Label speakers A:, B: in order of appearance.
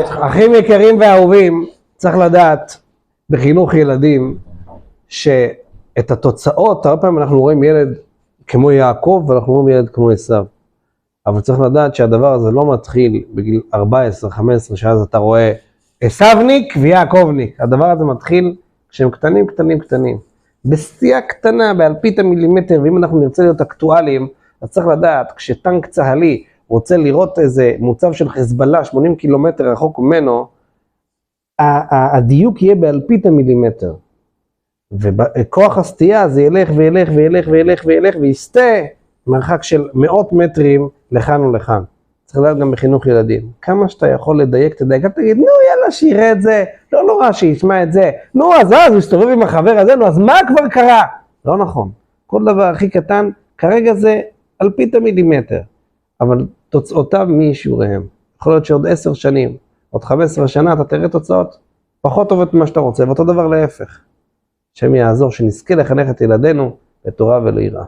A: אחים יקרים ואהובים, צריך לדעת בחינוך ילדים שאת התוצאות, הרבה פעמים אנחנו רואים ילד כמו יעקב ואנחנו רואים ילד כמו עשיו. אבל צריך לדעת שהדבר הזה לא מתחיל בגיל 14-15, שאז אתה רואה עשיוניק ויעקבניק. הדבר הזה מתחיל כשהם קטנים. בסטייה קטנה, באלפית המילימטר, ואם אנחנו נרצה להיות אקטואליים, אז צריך לדעת, כשטנק צהלי רוצה לראות איזה מוצב של חזבאללה 80 קילומטר רחוק ממנו, הדיוק יהיה באלפית המילימטר. וכוח הסטייה זה ילך ויסתה מרחק של מאות מטרים לכאן ולכאן. צריך לדעת גם בחינוך ילדים. כמה שאתה יכול לדייק, תדייק. תגיד, נו יאללה שיראה את זה, לא נורא שישמע את זה. נו אז הוא מסתובב עם החבר הזה, נו אז מה כבר קרה? לא נכון. כל דבר הכי קטן, כרגע זה אלפית המילימטר. אבל תוצאותיו מי ישורהם. יכול להיות שעוד 10 שנים, עוד 15 שנה, אתה תראה תוצאות פחות טובות ממה שאתה רוצה, ואותו דבר להפך. השם יעזור שנזכה לחנך את ילדינו לתורה וליראה.